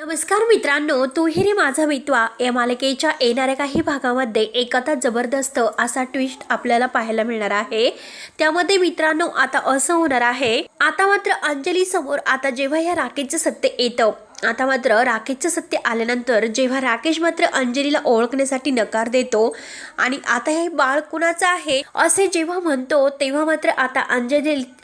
नमस्कार मित्रांनो, तू ही रे माझा मितवा या मालिकेच्या येणाऱ्या काही भागामध्ये एक आता जबरदस्त असा ट्विस्ट आपल्याला पाहायला मिळणार आहे। त्यामध्ये मित्रांनो आता असं होणार आहे, आता मात्र अंजली समोर आता जेव्हा या राकेशचं सत्य येतं, आता मात्र राकेशचं सत्य आल्यानंतर जेव्हा राकेश मात्र अंजलीला ओळखण्यासाठी नकार देतो आणि आता हे बाळ कुणाचं आहे असे जेव्हा म्हणतो, तेव्हा मात्र आता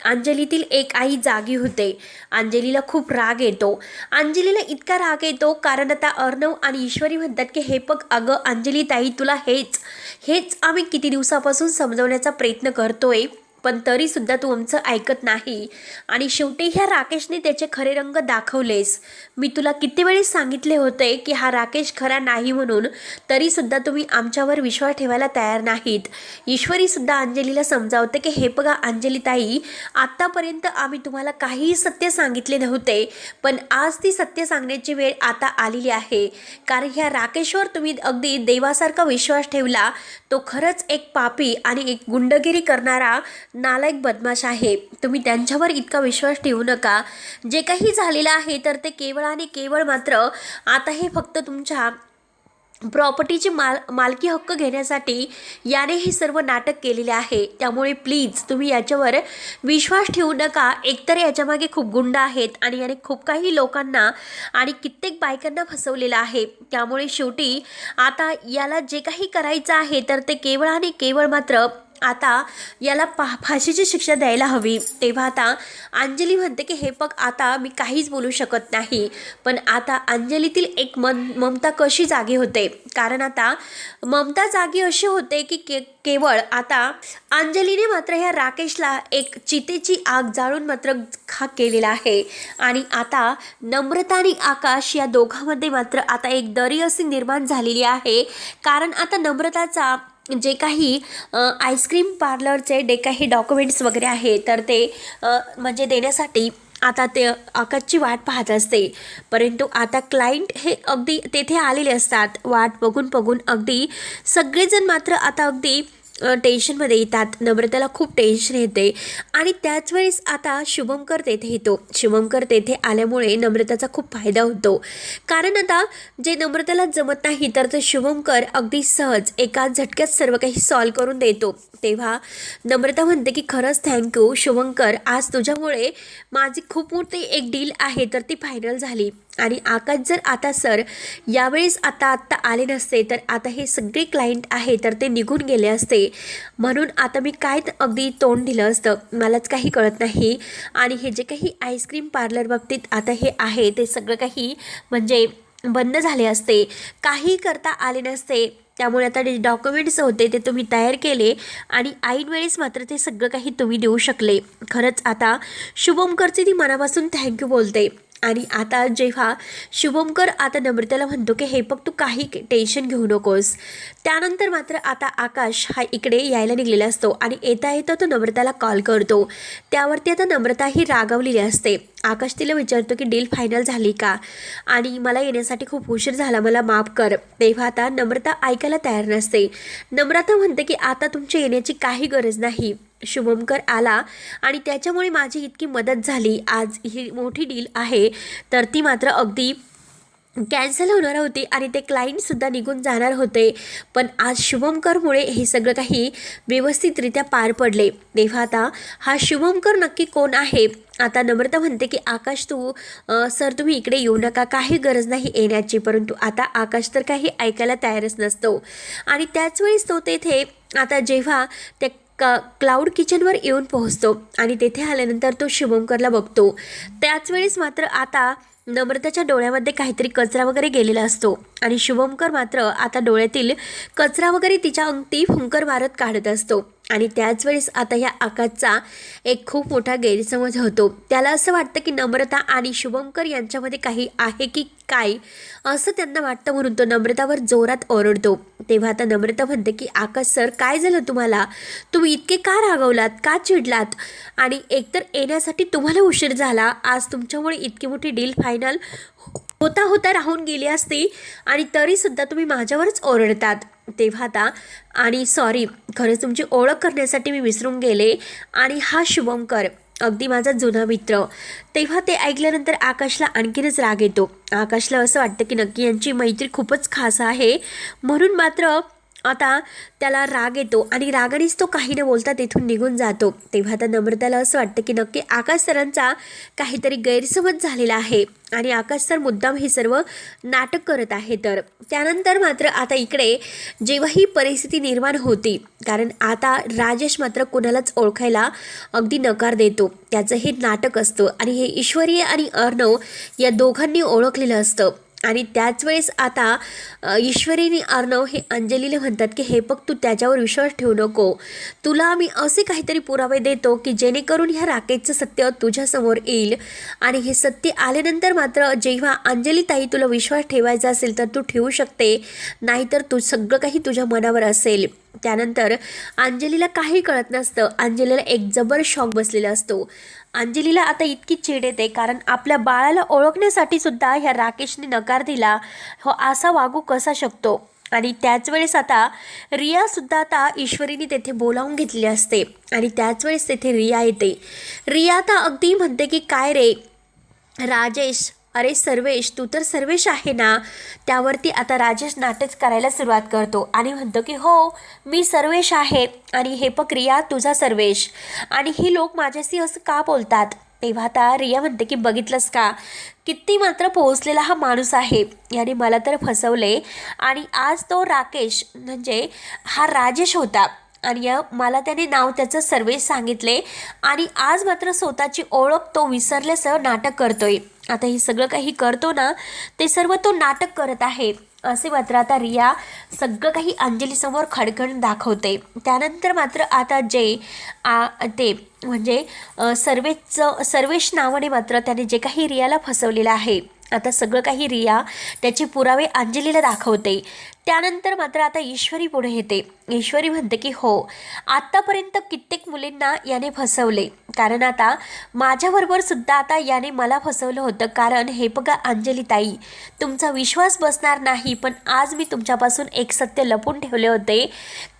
अंजलीतील एक आई जागी होते। अंजलीला खूप राग येतो। अंजलीला इतका राग येतो कारण आता अर्णव आणि ईश्वरी म्हणतात की हे बघ अगं अंजली ताई, तुला हेच आम्ही किती दिवसापासून समजवण्याचा प्रयत्न करतोय, पण तरी सुद्धा तू आमचं ऐकत नाही आणि शेवटी ह्या राकेशने त्याचे खरे रंग दाखवलेस। मी तुला किती वेळी सांगितले होते की हा राकेश खरा नाही म्हणून, तरी सुद्धा तुम्ही आमच्यावर विश्वास ठेवायला तयार नाहीत। ईश्वरी सुद्धा अंजलीला समजावते की हे बघा अंजली ताई, आतापर्यंत आम्ही तुम्हाला काहीही सत्य सांगितले नव्हते, पण आज ती सत्य सांगण्याची वेळ आता आलेली आहे। कारण ह्या राकेशवर तुम्ही अगदी देवासारखा विश्वास ठेवला। तो खरंच एक पापी आणि एक गुंडगिरी करणारा नालायक बदमाश आहे। तुम्ही त्यांच्यावर इतका विश्वास ठेवू नका। जे काही झालेलं आहे तर ते केवळ आणि केवळ मात्र आता हे फक्त तुमच्या प्रॉपर्टीची मालकी हक्क घेण्यासाठी याने हे सर्व नाटक केलेले आहे। त्यामुळे प्लीज तुम्ही याच्यावर विश्वास ठेवू नका। एकतर याच्यामागे खूप गुंड आहेत आणि याने खूप काही लोकांना आणि कित्येक बायकांना फसवलेलं आहे। त्यामुळे शेवटी आता याला जे काही करायचं आहे तर ते केवळ आणि केवळ मात्र आता याला फाशीची शिक्षा द्यायला हवी। तेव्हा आता अंजली म्हणते की हे बघ आता मी काहीच बोलू शकत नाही, पण आता अंजलीतील एक ममता कशी जागी होते, कारण आता ममता जागी अशी होते की केवळ आता अंजलीने मात्र ह्या राकेशला एक चितेची आग जाळून मात्र खाक केलेला आहे आणि आता नम्रता आणि आकाश या दोघांमध्ये मात्र आता एक दरी अशी निर्माण झालेली आहे। कारण आता नम्रताचा जे काही आईस्क्रीम पार्लरचे जे काही डॉक्युमेंट्स वगैरे आहे तर ते म्हणजे देण्यासाठी आता ते आकाशची वाट पाहत असते, परंतु आता क्लायंट हे अगदी तेथे आलेले असतात। वाट बघून अगदी सगळेजण मात्र आता अगदी टेन्शनमध्ये येतात। नम्रताला खूप टेन्शन येते आणि त्याच वेळेस आता शुभंकर तेथे येतो। शुभंकर तेथे आल्यामुळे नम्रताचा खूप फायदा होतो, कारण आता जे नम्रताला जमत नाही तर ते शुभंकर अगदी सहज एका झटक्यात सर्व काही सॉल्व करून देतो। तेव्हा नम्रता म्हणते की खरंच थँक्यू शुभंकर, आज तुझ्यामुळे माझी खूप मोठी एक डील आहे तर ती फायनल झाली। आणि आकाश जर आता सर यावेळेस आत्ता आले नसते तर आता हे सगळे क्लायंट आहे तर ते निघून गेले असते, म्हणून आता मी काय अगदी तोंड दिलं असतं, मलाच काही कळत नाही। आणि हे जे काही आईस्क्रीम पार्लर बाबतीत आता हे आहे ते सगळं काही म्हणजे बंद झाले असते, काही करता आले नसते। त्यामुळे आता जे डॉक्युमेंट्स होते ते तुम्ही तयार केले आणि ऐन वेळेस मात्र ते सगळं काही तुम्ही देऊ शकले। खरंच आता शुभंकरची ती मनापासून थँक्यू बोलते। आणि आता जेव्हा शुभंकर आता नम्रताला म्हणतो की हे बघ तू काही टेन्शन घेऊ नकोस, त्यानंतर मात्र आता आकाश हा इकडे यायला निघलेला असतो आणि येता तो नम्रताला कॉल करतो। त्यावरती आता नम्रता ही रागावलेली असते। आकाश तिला विचारतो की डील फायनल झाली का आणि मला येण्यासाठी खूप उशीर झाला, मला माफ कर। तेव्हा आता नम्रता ऐकायला तयार नसते। नम्रता म्हणते की आता तुमच्या येण्याची काही गरज नाही, शुभंकर आला आणि त्याच्यामुळे माझी इतकी मदत झाली। आज ही मोठी डील आहे तर ती मात्र अगदी कॅन्सल होणार होती आणि ते क्लायंटसुद्धा निघून जाणार होते, पण आज शुभंकरमुळे हे सगळं काही व्यवस्थितरित्या पार पडले। तेव्हा आता हा शुभंकर नक्की कोण आहे? आता नम्रता म्हणते की आकाश तू सर तुम्ही इकडे येऊ नका, काही गरज नाही येण्याची, परंतु आता आकाश तर काही ऐकायला तयारच नसतो। आणि त्याच वेळेस तो तेथे आता जेव्हा त्या क्लाउड किचनवर येऊन पोहोचतो आणि तेथे आल्यानंतर तो शुभंकरला बघतो, त्याच वेळेस मात्र आता नम्रताच्या डोळ्यामध्ये काहीतरी कचरा वगैरे गेलेला असतो आणि शुभंकर मात्र आता डोळ्यातील कचरा वगैरे तिच्या अंगठी फुंकर मारत काढत असतो। आणि त्याच वेळेस आता या आकाशचा एक खूप मोठा गैरसमज होतो। त्याला असं वाटतं की नम्रता आणि शुभंकर यांच्यामध्ये काही आहे की काय असं त्यांना वाटतं, म्हणून तो नम्रतावर जोरात ओरडतो। तेव्हा आता नम्रता म्हणते की आकाश सर काय झालं तुम्हाला, तुम्ही इतके का रागवलात, का चिडलात? आणि एकतर येण्यासाठी तुम्हाला उशीर झाला, आज तुमच्यामुळे इतकी मोठी डील फायनल होता राहून गेली असती आणि तरीसुद्धा तुम्ही माझ्यावरच ओरडतात। तेव्हा आता आणि सॉरी, खरंच तुमची ओळख करण्यासाठी मी विसरून गेले। आणि हा शुभंकर अगदी माझा जुना मित्र. तेव्हा ते ऐकल्यानंतर आकाशला आणखीनच राग येतो. आकाशला असं वाटतं की नक्की यांची मैत्री खूपच खास आहे, म्हणून मात्र आता त्याला राग येतो आणि रागानेच तो काही न बोलता तिथून निघून जातो. तेव्हा आता नम्रताला असं वाटतं की नक्की आकाश सरांचा काहीतरी गैरसमज झालेला आहे आणि आकाश सर मुद्दाम हे सर्व नाटक करत आहे. तर त्यानंतर मात्र आता इकडे जेव्हा ही परिस्थिती निर्माण होती, कारण आता राजेश मात्र कुणालाच ओळखायला अगदी नकार देतो. त्याचं हे नाटक असतं आणि हे ईश्वरी आणि अर्णव या दोघांनी ओळखलेलं असतं. आणि त्याच वेळेस आता ईश्वरीने अर्णव हे अंजलीला म्हणतात की हे बघ, तू त्याच्यावर विश्वास ठेवू नको. तुला आम्ही असे काहीतरी पुरावे देतो की जेणेकरून ह्या राकेशचं सत्य तुझ्यासमोर येईल आणि हे सत्य आल्यानंतर मात्र जेव्हा अंजली ताई तुला विश्वास ठेवायचा असेल तर तू ठेवू शकते, नाहीतर तू सगळं काही तुझ्या मनावर असेल. त्यानंतर अंजलीला काही कळत नसतं. अंजलीला एक जबर शॉक बसलेला असतो. अंजलीला आता इतकी चिड येते, कारण आपल्या बाळाला ओळखण्यासाठी सुद्धा ह्या राकेशने नकार दिला. हो असा वागू कसा शकतो. आणि त्याच वेळेस आता रियासुद्धा आता ईश्वरीने तेथे बोलावून घेतलेली असते आणि त्याच वेळेस तेथे रिया येते. रिया आता अगदी म्हणते की काय रे राजेश, अरे सर्वेश, तू तर सर्वेश आहे ना. त्यावरती आता राजेश नाटक करायला सुरुवात करतो आणि म्हणतो की हो मी सर्वेश आहे आणि हे बघ रिया तुझा सर्वेश, आणि ही लोक माझ्याशी असं का बोलतात. तेव्हा आता रिया म्हणते की बघितलंस का, किती मात्र पोहोचलेला हा माणूस आहे, याने मला तर फसवले. आणि आज तो राकेश म्हणजे हा राजेश होता आणि मला त्याने नाव त्याचं सर्वेश सांगितले आणि आज मात्र स्वतःची ओळख तो विसरल्यासह नाटक करतोय. आता हे सगळं काही करतो ना, ते सर्व तो नाटक करत आहे असे मात्र आता रिया सगळं काही अंजलीसमोर खडखड दाखवते. त्यानंतर मात्र आता जे ते म्हणजे सर्वेश नावाने मात्र त्याने जे काही रियाला फसवलेलं आहे, आता सगळं काही रिया त्याचे पुरावे अंजलीला दाखवते. त्यानंतर मात्र आता ईश्वरी पुढे येते. ईश्वरी म्हणते की हो आत्तापर्यंत कित्येक मुलींना याने फसवले, कारण आता माझ्याबरोबर सुद्धा आता याने मला फसवलं होतं. कारण हे बघा अंजली ताई, तुमचा विश्वास बसणार नाही, पण आज मी तुमच्यापासून एक सत्य लपून ठेवले होते.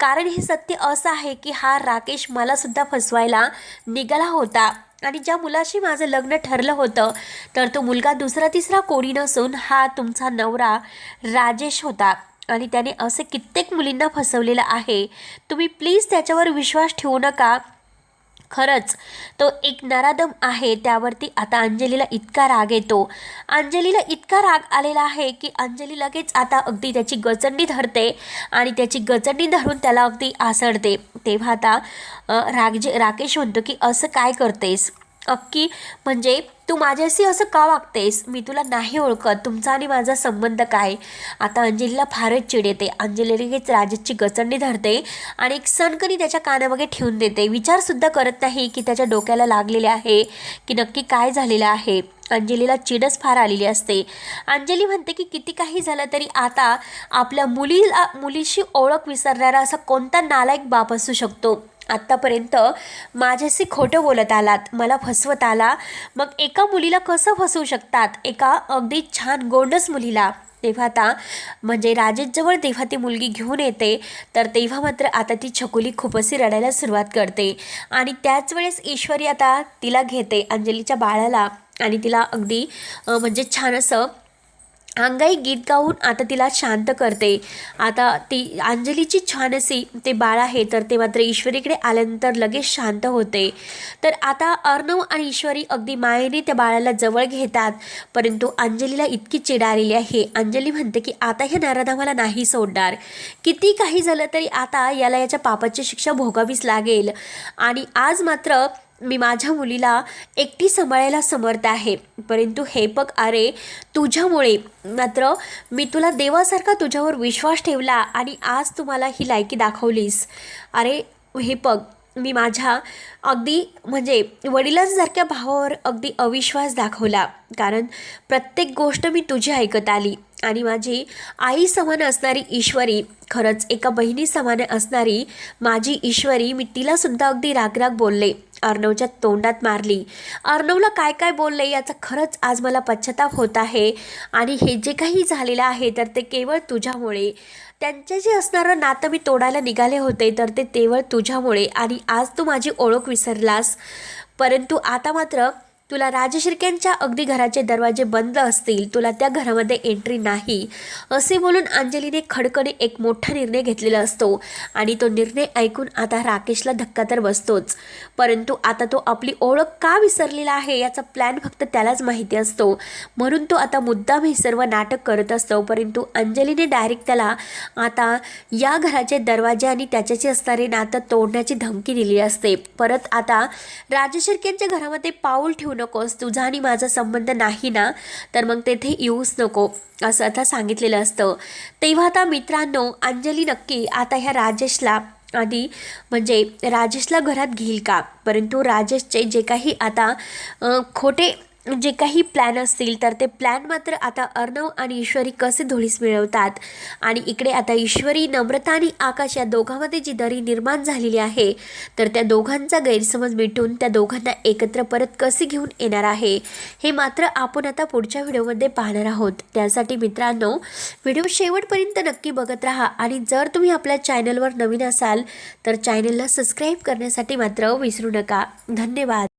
कारण हे सत्य असं आहे की हा राकेश मला सुद्धा फसवायला निघाला होता आणि ज्या मुलाशी माझं लग्न ठरलं होतं तर तो मुलगा दुसरा तिसरा कोणी नसून हा तुमचा नवरा राजेश होता आणि त्याने असे कित्येक मुलींना फसवलेलं आहे. तुम्ही प्लीज त्याच्यावर विश्वास ठेवू नका. खरंच तो एक नराधम आहे. त्यावरती आता अंजलीला इतका राग येतो. अंजलीला इतका राग आलेला आहे की अंजली लगेच आता अगदी त्याची गचंडी धरते आणि त्याची गचंडी धरून त्याला अगदी आसडते. तेव्हा आता राकेश म्हणतो की असं काय करतेस अक्की, म्हणजे तू माझ्याशी असं का वागतेस, मी तुला नाही ओळखत, तुमचा आणि माझा संबंध काय. आता अंजलीला फारच चिड येते. अंजली लगेच राजेशची गचंडी धरते आणि एक सणकणी त्याच्या कानामागे ठेवून देते. विचारसुद्धा करत नाही की त्याच्या डोक्याला लागलेले आहे की नक्की काय झालेलं आहे. अंजलीला चिडच फार आलेली असते. अंजली म्हणते की किती काही झालं तरी आता आपल्या मुलीशी ओळख विसरणारा असा कोणता नालायक बाप असू शकतो. आत्तापर्यंत माझ्याशी खोटं बोलत आलात, मला फसवत आला, मग एका मुलीला कसं फसवू शकतात, एका अगदी छान गोंडस मुलीला. तेव्हा आता म्हणजे राजेशजवळ तेव्हा ती मुलगी घेऊन येते तर तेव्हा मात्र आता ती छकुली खूप अशी रडायला सुरुवात करते आणि त्याच वेळेस ईश्वरी आता तिला घेते अंजलीच्या बाळाला आणि तिला अगदी म्हणजे छान असं अंगाई गीत गाऊन आता तिला शांत करते. आता ती अंजलीची छान अशी ते बाळ आहे तर ते मात्र ईश्वरीकडे आल्यानंतर लगेच शांत होते. तर आता अर्णव आणि ईश्वरी अगदी मायेने त्या बाळाला जवळ घेतात, परंतु अंजलीला इतकी चिड आलेली आहे. अंजली म्हणते की आता हे नराधमाला नाही सोडणार, किती काही झालं तरी आता याला याच्या पापाची शिक्षा भोगावीच लागेल आणि आज मात्र मी माझ्या मुलीला एकटी सांभाळायला समर्थ आहे. परंतु हे बघ, अरे तुझ्यामुळे मात्र मी तुला देवासारखा तुझ्यावर विश्वास ठेवला आणि आज तू मला ही लायकी दाखवलीस. अरे हे बघ, मी माझ्या अगदी म्हणजे वडिलांसारख्या भावावर अगदी अविश्वास दाखवला, कारण प्रत्येक गोष्ट मी तुझी ऐकत आली आणि माझी आई समान असणारी ईश्वरी, खरंच एका बहिणी समान असणारी माझी ईश्वरी, मी तिलासुद्धा अगदी रागराग बोलले, अर्णवच्या तोंडात मारली. अर्णवला काय काय बोलले याचा खरंच आज मला पश्चाताप होत आहे आणि हे जे काही झालेलं आहे तर ते केवळ तुझ्यामुळे. त्यांच्याशी असणारं नातं मी तोडायला निघाले होते तर ते केवळ तुझ्यामुळे आणि आज तू माझी ओळख विसरलास. परंतु आता मात्र तुला राजशिर्क्यांच्या अगदी घराचे दरवाजे बंद असतील, तुला त्या घरामध्ये एंट्री नाही, असे बोलून अंजलीने खडकने एक मोठा निर्णय घेतलेला असतो आणि तो निर्णय ऐकून आता राकेशला धक्का तर बसतोच. परंतु आता तो आपली ओळख का विसरलेला आहे याचा प्लॅन फक्त त्यालाच माहिती असतो, म्हणून तो आता मुद्दाम हे सर्व नाटक करत असतो. परंतु अंजलीने डायरेक्ट त्याला आता या घराचे दरवाजे आणि त्याच्याशी असणारे नातं तोडण्याची धमकी दिली असते. परत आता राजशिर्क्यांच्या घरामध्ये पाऊल ठेवून नकोस, तुझा आणि माझा संबंध नाही ना, तर मग तेथे येऊच नको, असं आता सांगितलेलं असतं. तेव्हा आता मित्रांनो, अंजली नक्की आता ह्या राजेशला आधी म्हणजे राजेशला घरात घेईल का? परंतु राजेशचे जे काही आता खोटे जे काही प्लॅन असतील तर ते प्लॅन मात्र आता अर्णव आणि ईश्वरी कसे धुळीस मिळवतात आणि इकडे आता ईश्वरी, नम्रता आणि आकाश या दोघांमध्ये जी दरी निर्माण झालेली आहे तर त्या दोघांचा गैरसमज मिटून त्या दोघांना एकत्र परत कसे घेऊन येणार आहे हे मात्र आपण आता पुढच्या व्हिडिओमध्ये पाहणार आहोत. त्यासाठी मित्रांनो, व्हिडिओ शेवटपर्यंत नक्की बघत राहा आणि जर तुम्ही आपल्या चॅनलवर नवीन असाल तर चॅनलला सबस्क्राईब करण्यासाठी मात्र विसरू नका. धन्यवाद.